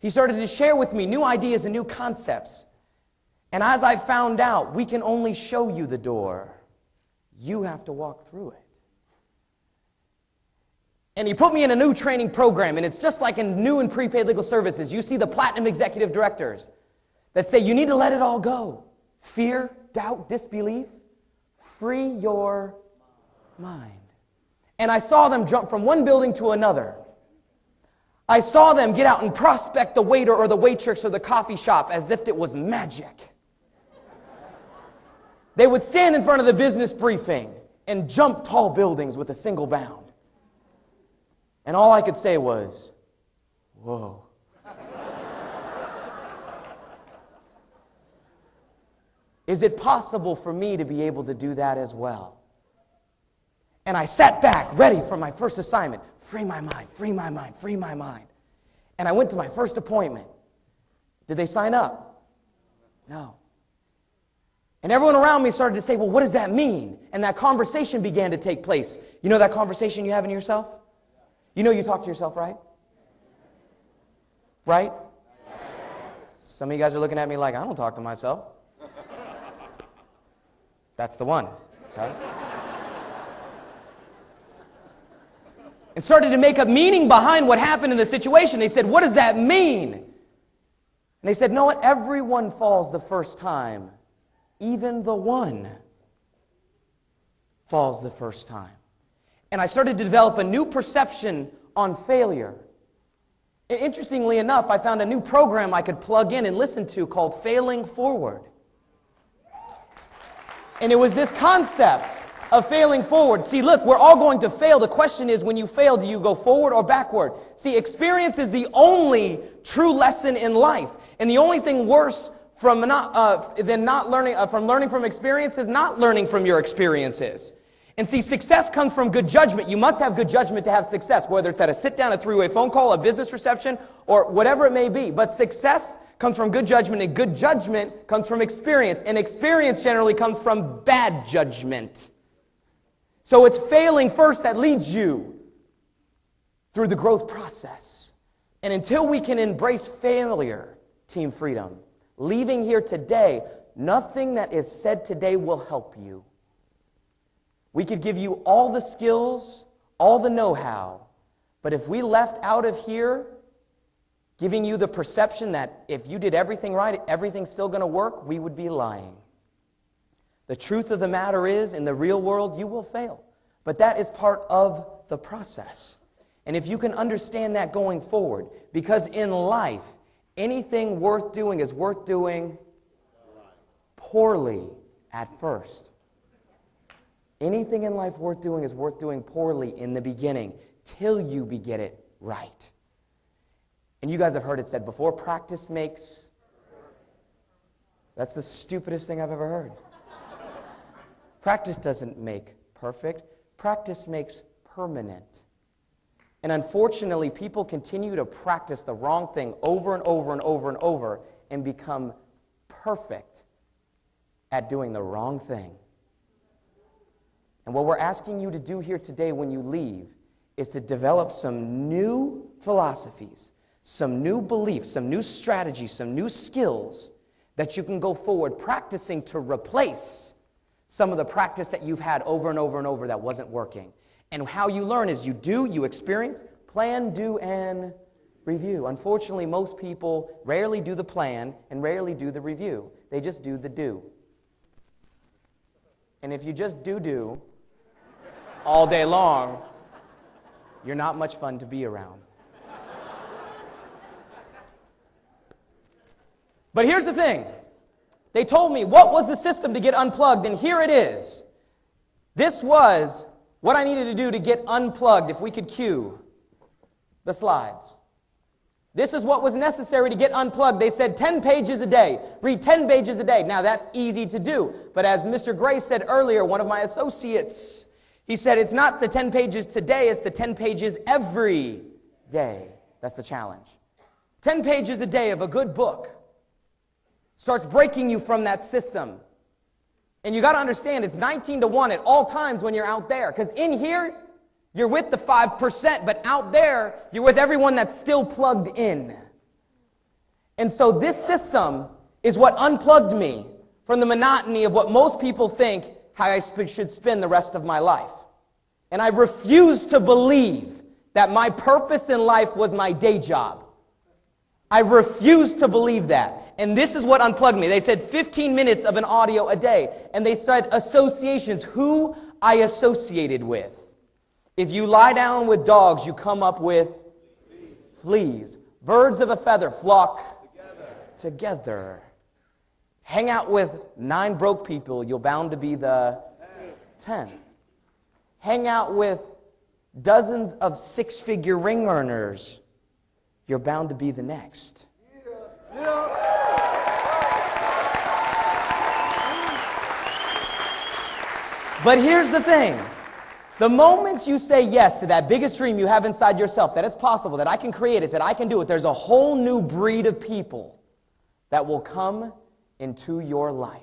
He started to share with me new ideas and new concepts. And as I found out, we can only show you the door. You have to walk through it. And he put me in a new training program, and it's just like in new and prepaid legal services. You see the platinum executive directors that say you need to let it all go. Fear, doubt, disbelief. Free your mind. And I saw them jump from one building to another. I saw them get out and prospect the waiter or the waitress or the coffee shop as if it was magic. They would stand in front of the business briefing and jump tall buildings with a single bound. And all I could say was, whoa. Is it possible for me to be able to do that as well? And I sat back, ready for my first assignment. Free my mind, free my mind, free my mind. And I went to my first appointment. Did they sign up? No. And everyone around me started to say, well, what does that mean? And that conversation began to take place. You know that conversation you have in yourself? You know you talk to yourself, right? Right? Yes. Some of you guys are looking at me like, I don't talk to myself. That's the one. Okay? And started to make a meaning behind what happened in the situation. They said, what does that mean? And they said, know what? Everyone falls the first time. Even the one falls the first time. And I started to develop a new perception on failure. Interestingly enough, I found a new program I could plug in and listen to called Failing Forward. And it was this concept of failing forward. See, look, we're all going to fail. The question is, when you fail, do you go forward or backward? See, experience is the only true lesson in life. And the only thing worse from learning from experience is not learning from your experiences. And see, success comes from good judgment. You must have good judgment to have success, whether it's at a sit-down, a three-way phone call, a business reception, or whatever it may be. But success comes from good judgment, and good judgment comes from experience. And experience generally comes from bad judgment. So it's failing first that leads you through the growth process. And until we can embrace failure, Team Freedom, leaving here today, nothing that is said today will help you. We could give you all the skills, all the know-how, but if we left out of here giving you the perception that if you did everything right, everything's still going to work, we would be lying. The truth of the matter is, in the real world, you will fail. But that is part of the process. And if you can understand that going forward, because in life, anything worth doing is worth doing poorly at first. Anything in life worth doing is worth doing poorly in the beginning, till you get it right. And you guys have heard it said before, practice makes... That's the stupidest thing I've ever heard. Practice doesn't make perfect. Practice makes permanent. And unfortunately, people continue to practice the wrong thing over and over and over and over and become perfect at doing the wrong thing. And what we're asking you to do here today when you leave is to develop some new philosophies, some new beliefs, some new strategies, some new skills that you can go forward practicing to replace some of the practice that you've had over and over and over that wasn't working. And how you learn is you do, you experience, plan, do, and review. Unfortunately, most people rarely do the plan and rarely do the review. They just do the do. And if you just do all day long, you're not much fun to be around. But here's the thing. They told me what was the system to get unplugged, and here it is. This was what I needed to do to get unplugged, if we could cue the slides. This is what was necessary to get unplugged. They said 10 pages a day. Read 10 pages a day. Now, that's easy to do. But as Mr. Gray said earlier, one of my associates, he said it's not the 10 pages today, it's the 10 pages every day. That's the challenge. 10 pages a day of a good book starts breaking you from that system. And you got to understand, it's 19-1 at all times when you're out there. Because in here, you're with the 5%, but out there, you're with everyone that's still plugged in. And so this system is what unplugged me from the monotony of what most people think how I should spend the rest of my life. And I refused to believe that my purpose in life was my day job. I refused to believe that. And this is what unplugged me. They said 15 minutes of an audio a day. And they said associations, who I associated with. If you lie down with dogs, you come up with fleas. Birds of a feather flock together. Hang out with 9 broke people, you're bound to be the 10th. Hang out with dozens of 6-figure ring earners, you're bound to be the next. But here's the thing. The moment you say yes to that biggest dream you have inside yourself, that it's possible, that I can create it, that I can do it, there's a whole new breed of people that will come into your life.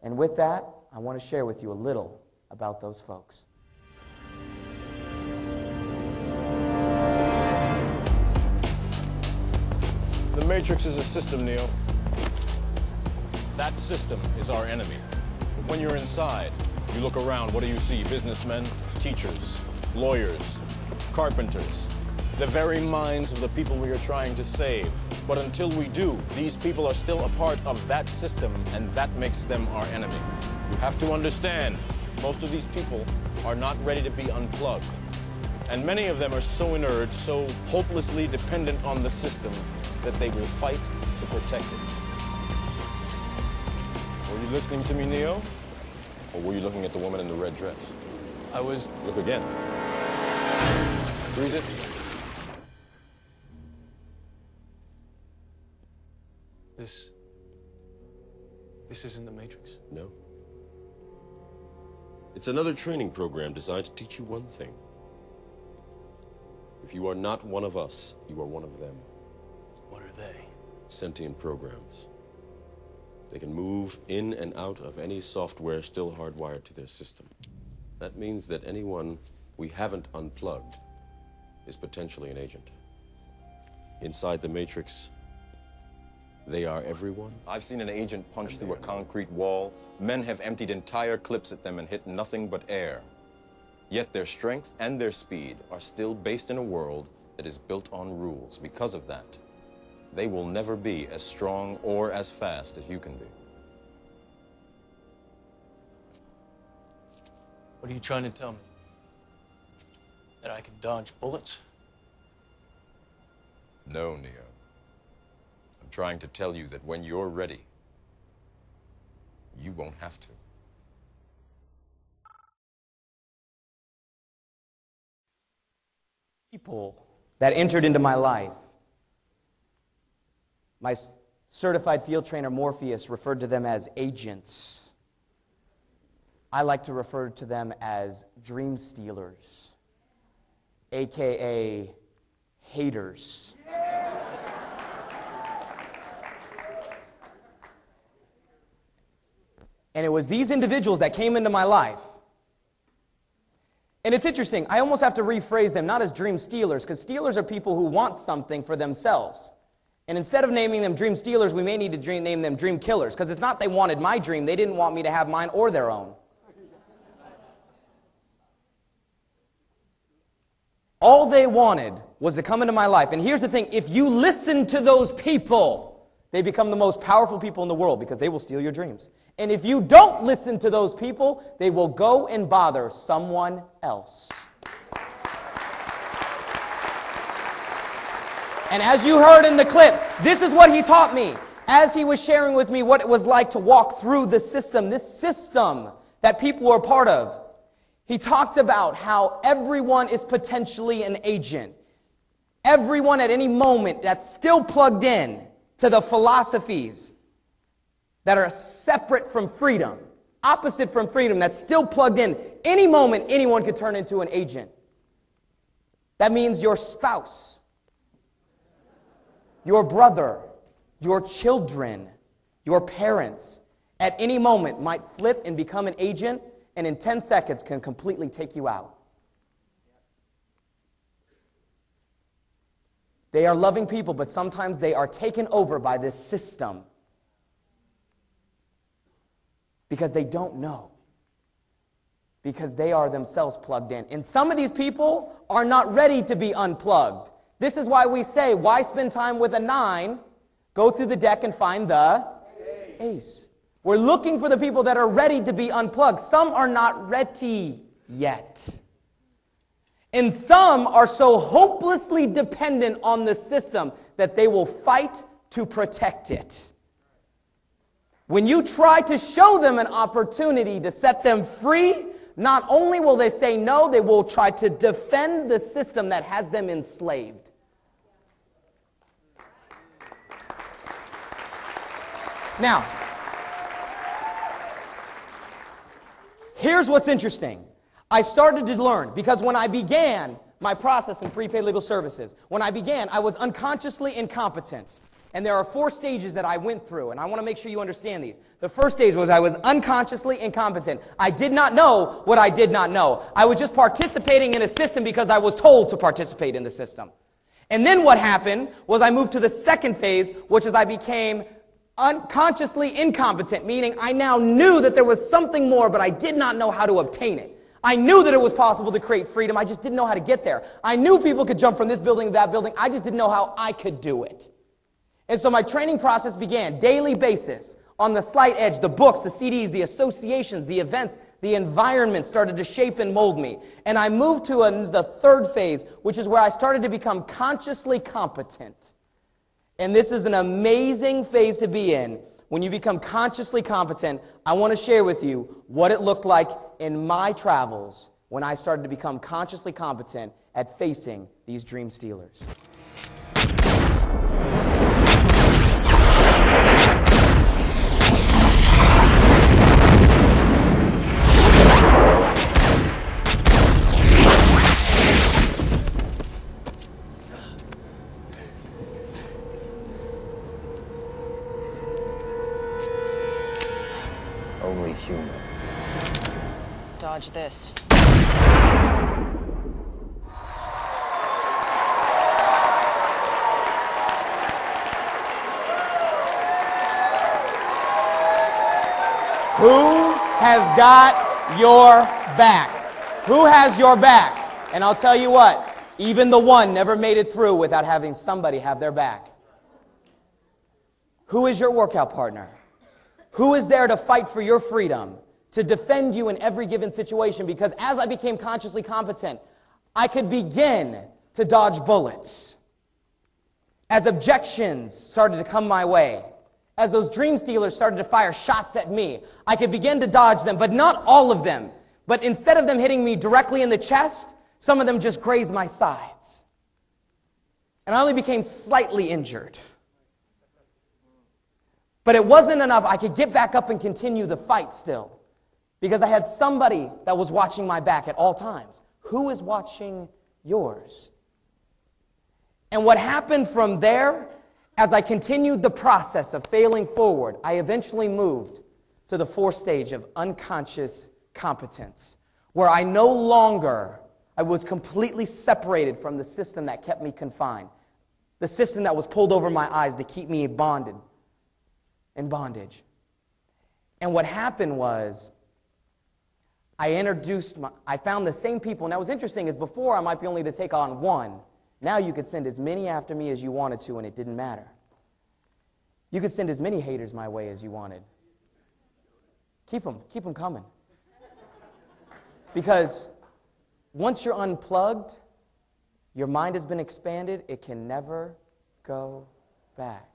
And with that, I want to share with you a little about those folks. The Matrix is a system, Neo. That system is our enemy. But when you're inside, you look around, what do you see? Businessmen, teachers, lawyers, carpenters, the very minds of the people we are trying to save. But until we do, these people are still a part of that system, and that makes them our enemy. You have to understand, most of these people are not ready to be unplugged. And many of them are so inert, so hopelessly dependent on the system, that they will fight to protect it. Were you listening to me, Neo? Or were you looking at the woman in the red dress? I was... Look again. Freeze it. This isn't the Matrix. No. It's another training program designed to teach you one thing. If you are not one of us, you are one of them. What are they? Sentient programs. They can move in and out of any software still hardwired to their system. That means that anyone we haven't unplugged is potentially an agent. Inside the Matrix, they are everyone. I've seen an agent punch through a concrete wall. Men have emptied entire clips at them and hit nothing but air. Yet their strength and their speed are still based in a world that is built on rules. Because of that, they will never be as strong or as fast as you can be. What are you trying to tell me? That I can dodge bullets? No, Neo. I'm trying to tell you that when you're ready, you won't have to. People that entered into my life. My certified field trainer, Morpheus, referred to them as agents. I like to refer to them as dream stealers, a.k.a. haters. And it was these individuals that came into my life. And it's interesting, I almost have to rephrase them, not as dream stealers, because stealers are people who want something for themselves. And instead of naming them dream stealers, we may need to name them dream killers, because it's not they wanted my dream, they didn't want me to have mine or their own. All they wanted was to come into my life. And here's the thing, if you listen to those people, they become the most powerful people in the world, because they will steal your dreams. And if you don't listen to those people, they will go and bother someone else. And as you heard in the clip, this is what he taught me as he was sharing with me what it was like to walk through this system that people were a part of. He talked about how everyone is potentially an agent. Everyone at any moment that's still plugged in to the philosophies that are separate from freedom, opposite from freedom, that's still plugged in. Any moment, anyone could turn into an agent. That means your spouse, your brother, your children, your parents, at any moment might flip and become an agent, and in 10 seconds can completely take you out. They are loving people, but sometimes they are taken over by this system because they don't know, because they are themselves plugged in. And some of these people are not ready to be unplugged. This is why we say, why spend time with a 9? Go through the deck and find the ace. We're looking for the people that are ready to be unplugged. Some are not ready yet. And some are so hopelessly dependent on the system that they will fight to protect it. When you try to show them an opportunity to set them free, not only will they say no, they will try to defend the system that has them enslaved. Now, here's what's interesting. I started to learn, because when I began my process in prepaid legal services, when I began, I was unconsciously incompetent. And there are 4 stages that I went through, and I want to make sure you understand these. The first stage was I was unconsciously incompetent. I did not know what I did not know. I was just participating in a system because I was told to participate in the system. And then what happened was I moved to the second phase, which is I became unconsciously incompetent, meaning I now knew that there was something more, but I did not know how to obtain it. I knew that it was possible to create freedom. I just didn't know how to get there. I knew people could jump from this building to that building. I just didn't know how I could do it. And so my training process began, daily basis, on the slight edge. The books, the CDs, the associations, the events, the environment started to shape and mold me. And I moved to the third phase, which is where I started to become consciously competent. And this is an amazing phase to be in. When you become consciously competent, I want to share with you what it looked like in my travels when I started to become consciously competent at facing these dream stealers. Only human. Dodge this. Who has got your back? Who has your back? And I'll tell you what, even the one never made it through without having somebody have their back. Who is your workout partner? Who is there to fight for your freedom, to defend you in every given situation? Because as I became consciously competent, I could begin to dodge bullets. As objections started to come my way, as those dream stealers started to fire shots at me, I could begin to dodge them, but not all of them. But instead of them hitting me directly in the chest, some of them just grazed my sides. And I only became slightly injured. But it wasn't enough. I could get back up and continue the fight still, because I had somebody that was watching my back at all times. Who is watching yours? And what happened from there, as I continued the process of failing forward, I eventually moved to the 4th stage of unconscious competence, where I was completely separated from the system that kept me confined, the system that was pulled over my eyes to keep me bonded. In bondage. And what happened was, I found the same people. Now, what's interesting is before I might be only to take on one. Now you could send as many after me as you wanted to, and it didn't matter. You could send as many haters my way as you wanted. Keep them coming. Because once you're unplugged, your mind has been expanded, it can never go back.